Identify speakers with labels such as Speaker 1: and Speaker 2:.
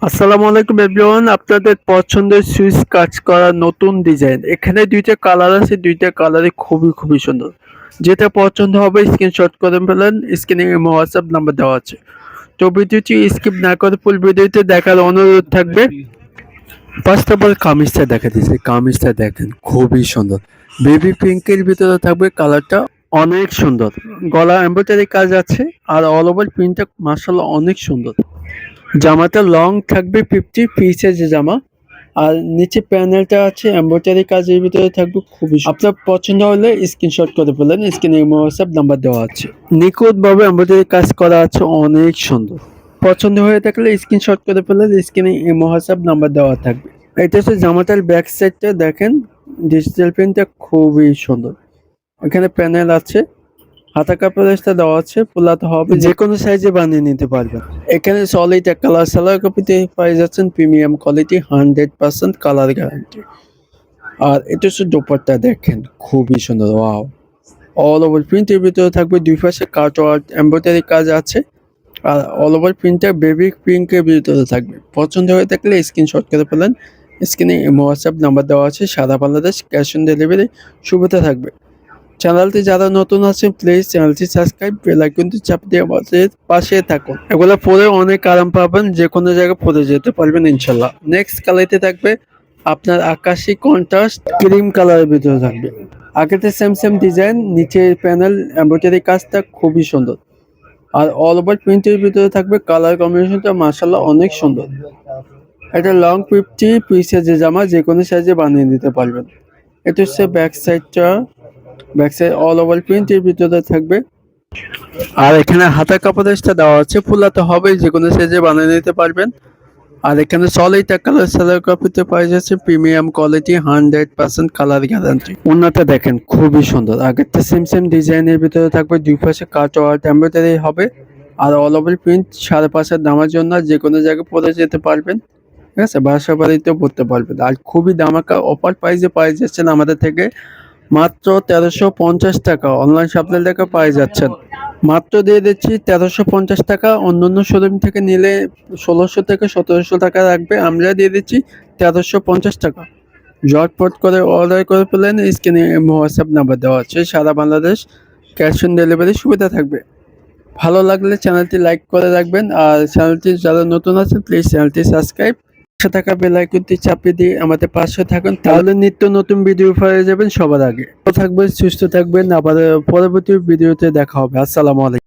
Speaker 1: আসসালামু আলাইকুম এভরিওয়ান, আপনাদের পছন্দের সুইচ কাজ করা নতুন ডিজাইন। এখানে দুইটা কালার আছে, দুইটা কালারই খুবই সুন্দর। যেটা পছন্দ হবে স্ক্রিনশট করে ফেলেন, স্ক্রিনে হোয়াটসঅ্যাপ নাম্বার দেওয়া আছে। তো ভিডিওটি স্কিপ না করে ফুল ভিডিওতে দেখার অনুরোধ থাকবে। ফার্স্ট অফ অল কামিজটা দেখা দিচ্ছে, কামিজটা দেখেন খুবই সুন্দর। বেবি পিঙ্কের ভিতরে থাকবে, কালারটা অনেক সুন্দর। গলা এমব্রয়ডারি কাজ আছে আর অল ওভার প্রিন্টটা মাশাআল্লাহ অনেক সুন্দর। জামাটা লং থাকবে 50 পিসের যে জামা, আর নিচে প্যানেলটা আছে এমব্রয়ডারি কাজের ভিতরে থাকবে খুবই আপনার পছন্দ হলে স্ক্রিনশট করে ফেলেন, স্ক্রিনে হোয়াটসঅ্যাপ নাম্বার দেওয়া আছে। নিখুঁত ভাবে এমব্রয়ডারি কাজ করা আছে, অনেক সুন্দর। পছন্দ হয়ে থাকলে স্ক্রিনশট করে ফেলেন, স্ক্রিনে হোয়াটসঅ্যাপ নাম্বার দেওয়া থাকবে। এটা হচ্ছে জামাটার ব্যাক সাইডটা দেখেন, ডিজিটাল প্রিন্টটা খুবই সুন্দর। এখানে প্যানেল আছে, হাতা কাপড়টা দেওয়া আছে, ফুলাতে হবে, যে কোনো সাইজে বানিয়ে নিতে পারবেন। এখানে সলিড এক কালার সালোয়ার কাপড়তে পেয়ে যাচ্ছেন, প্রিমিয়াম কোয়ালিটি, 100% কালার গ্যারান্টি। আর এটা হচ্ছে দোপাট্টা দেখেন খুবই সুন্দর, ওয়াও। অল ওভার প্রিন্টের ভিতরে থাকবে, দুই পাশে কাট ওয়ার্ক এমব্রয়ডারি কাজ আছে, আর অল ওভার প্রিন্টটা বেবি পিঙ্কের ভিতরে থাকবে। পছন্দ হয়ে থাকলে স্ক্রিনশট করে ফেলেন, স্ক্রিনে হোয়াটসঅ্যাপ নাম্বার দেওয়া আছে। সারা বাংলাদেশ ক্যাশ অন ডেলিভারি সুবিধা থাকবে। চ্যানেলটি যারা নতুন আছে প্লিজ চ্যানেলটি সাবস্ক্রাইব, বেল আইকনটি চাপ দিয়ে আমাদের পাশে থাকুন। এগুলো পরে অনেক আরাম পাবেন, যে কোনো জায়গায় পরে যেতে পারবেন ইনশাল্লাহ। নেক্সট কালারতে থাকবে আপনার আকাশি কন্ট্রাস্ট ক্রিম কালারের ভিতরে থাকবে। আগেতে সেম ডিজাইন, নিচে প্যানেল এমব্রয়ডারি কাজটা খুবই সুন্দর, আর অল ওভার প্রিন্টের ভিতরে থাকবে। কালার কম্বিনেশনটা মাশাআল্লাহ অনেক সুন্দর। এটা লং 50 পিসের যে জামা, যে কোনো সাইজে বানিয়ে নিতে পারবেন। এটা হচ্ছে ব্যাক সাইডটা, ব্যাক সাইড অল ওভার প্রিন্টের ভিতরে থাকবে। আর এখানে হাতা কাপড়টা দেওয়া আছে, ফুলাতে হবে, যে কোনো সাইজে বানিয়ে নিতে পারবেন। আর এখানে সলিড এক কালার সালোয়ার কাপড়তে পাওয়া যাচ্ছে, প্রিমিয়াম কোয়ালিটি, 100% কালার গ্যারান্টি। ওন্নাটা দেখেন খুবই সুন্দর। আগেরটা সেম ডিজাইনের ভিতরে থাকবে, দুই পাশে কাট ওয়ার্ক এমব্রয়ডারি হবে, আর অল ওভার প্রিন্ট। 5.5 দামের জন্য যে কোনো জায়গায় পরে যেতে পারবেন, ঠিক আছে, বাসা বাড়িতেও পড়তে পারবেন। আর খুবই দামাকা অফার প্রাইসে পাই যাচ্ছেন আমাদের থেকে, মাত্র 1350 টাকা। অনলাইন শপিং থেকে পাই যাচ্ছেন, মাত্র দিয়ে দিচ্ছি 1350 টাকা। অন্যান্য শোরুম থেকে নিলে 1600 থেকে 1700 টাকা রাখবে, আমরা দিয়ে দিচ্ছি 1350 টাকা। ঝটপট করে অর্ডার করে ফেলেন, স্ক্রিনে হোয়াটসঅ্যাপ নাম্বার দেওয়া আছে। সারা বাংলাদেশ ক্যাশ অন ডেলিভারি সুবিধা থাকবে। ভালো লাগলে চ্যানেলটি লাইক করে রাখবেন, আর চ্যানেলটি যারা নতুন আছেন প্লিজ চ্যানেলটি সাবস্ক্রাইব, পাশে থাকা বেল আইকনটি চাপিয়ে দিয়ে আমাদের পাশে থাকুন, তাহলে নিত্য নতুন ভিডিও পেয়ে যাবেন সবার আগে। ভালো থাকবেন, সুস্থ থাকবেন, আবার পরবর্তী ভিডিওতে দেখা হবে। আসসালামু আলাইকুম।